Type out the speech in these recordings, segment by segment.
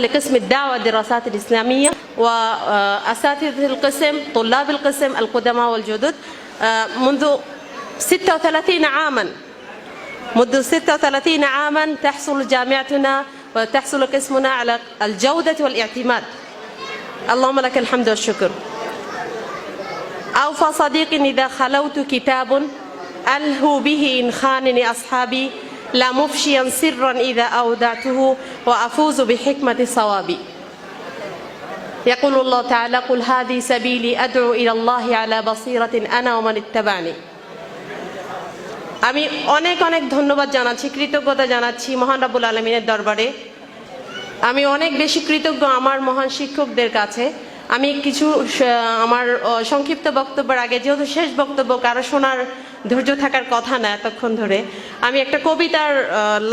لقسم الدعوة الدراسات الإسلامية وأساتذة القسم طلاب القسم القدماء والجدد منذ 36 عاما تحصل جامعتنا وتحصل قسمنا على الجودة والاعتماد. اللهم لك الحمد والشكر. أوفى صديق إذا خلوت كتاب ألهو به إن خانني أصحابي لا مفشيا سرا إذا أودعته وأفوز بحكمة صوابي. يقول الله تعالى قل هذه سبيلي أدعو إلى الله على بصيرة أنا ومن اتبعني. আমি অনেক অনেক ধন্যবাদ জানাচ্ছি, কৃতজ্ঞতা জানাচ্ছি মহান রব্বুল আলামিনের দরবারে। আমি অনেক বেশি কৃতজ্ঞ আমার মহান শিক্ষকদের কাছে। আমি কিছু আমার সংক্ষিপ্ত বক্তব্যের আগে, যেহেতু শেষ বক্তব্য কারো শোনার ধৈর্য থাকার কথা না এতক্ষণ ধরে, আমি একটা কবিতার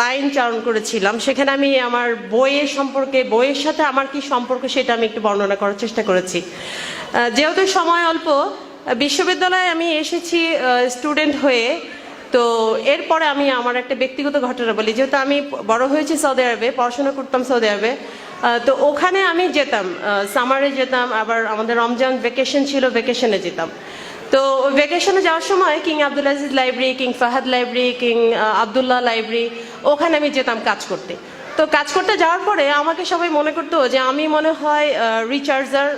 লাইন চারণ করেছিলাম। সেখানে আমি আমার বইয়ের সম্পর্কে, বইয়ের সাথে আমার কি সম্পর্ক সেটা আমি একটু বর্ণনা করার চেষ্টা করেছি। যেহেতু সময় অল্প, বিশ্ববিদ্যালয়ে আমি এসেছি স্টুডেন্ট হয়ে, তো এরপরে আমি আমার একটা ব্যক্তিগত ঘটনা বলি। যেহেতু আমি বড় হয়েছি সৌদি আরবে, পড়াশোনা করতাম সৌদি আরবে, তো ওখানে আমি যেতাম, সামারে যেতাম, আবার আমাদের রমজান ভ্যাকেশন ছিল, ভ্যাকেশনে যেতাম। তো ভ্যাকেশনে যাওয়ার সময় king Abdul Aziz library, king Fahad library, King Abdullah library, ওখানে আমি যেতাম কাজ করতে। তো কাজ করতে যাওয়ার পরে আমাকে সবাই মনে করতো যে আমি মনে হয় রিচার্জার,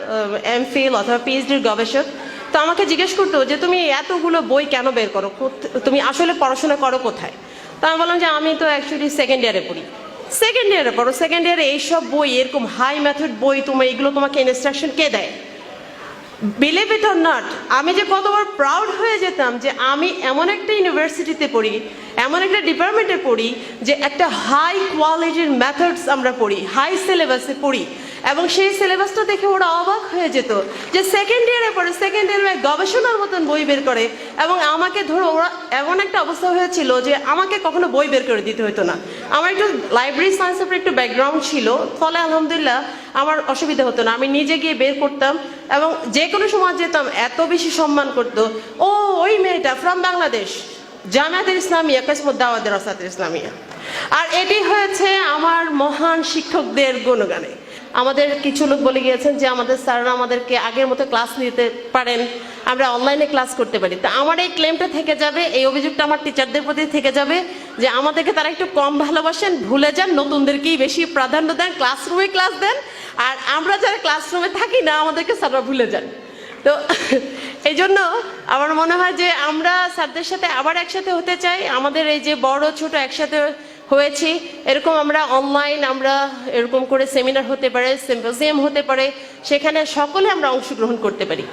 এমফিল অথবা পিএইচডির গবেষক। তো আমাকে জিজ্ঞেস করতো যে তুমি এতগুলো বই কেন বের করো, তুমি আসলে পড়াশোনা করো কোথায়? তো আমি বললাম যে আমি তো অ্যাকচুয়ালি সেকেন্ড ইয়ারে পড়ি। সেকেন্ড ইয়ারে পড়ো, সেকেন্ড ইয়ারে এইসব বই, এরকম হাই মেথড বই, এগুলো তোমাকে ইনস্ট্রাকশন কে দেয়? বিলিভ ইট অর নট, আমি যে কতবার প্রাউড হয়ে যেতাম যে আমি এমন একটা ইউনিভার্সিটিতে পড়ি, এমন একটা ডিপার্টমেন্টে পড়ি যে একটা হাই কোয়ালিটির মেথডস আমরা পড়ি, হাই সিলেবাসে পড়ি, এবং সেই সিলেবাসটা দেখে ওরা অবাক হয়ে যেত যে সেকেন্ড ইয়ারে পড়ে, সেকেন্ড ইয়ারে গবেষণার মতন বই বের করে। এবং আমাকে ধরো ওরা এমন একটা অবস্থা হয়েছিল যে আমাকে কখনো বই বের করে দিতে হতো না। আমার একটু লাইব্রেরি সায়েন্সের উপর একটু ব্যাকগ্রাউন্ড ছিল, ফলে আলহামদুলিল্লাহ আমার অসুবিধা হতো না, আমি নিজে গিয়ে বের করতাম। এবং যে কোনো সময় যেতাম, এত বেশি সম্মান করতো, ও ওই মেয়েটা ফ্রম বাংলাদেশ, জামিয়াতুল ইসলামিয়া, কিসমত দাওয়াত দিরাসাতুল ইসলামিয়া। আর এটি হয়েছে আমার মহান শিক্ষকদের গুণগানে। আমাদের কিছু লোক বলে গিয়েছেন যে আমাদের স্যাররা আমাদেরকে আগের মতো ক্লাস নিতে পারেন, আমরা অনলাইনে ক্লাস করতে পারি। তা আমার এই ক্লেমটা থেকে যাবে, এই অভিযোগটা আমার টিচারদের প্রতি থেকে যাবে যে আমাদেরকে তারা একটু কম ভালোবাসেন, ভুলে যান, নতুনদেরকেই বেশি প্রাধান্য দেন, ক্লাসরুমে ক্লাস দেন, আর আমরা যারা ক্লাসরুমে থাকি না আমাদেরকে স্যাররা ভুলে যান। তো এই জন্য আমার মনে হয় যে আমরা স্যারদের সাথে আবার একসাথে হতে চাই। আমাদের এই যে বড় ছোট একসাথে হয়েছি, এরকম আমরা অনলাইন, আমরা এরকম করে সেমিনার হতে পারে, সিম্পোজিয়াম হতে পারে, সেখানে সকলে আমরা অংশগ্রহণ করতে পারি।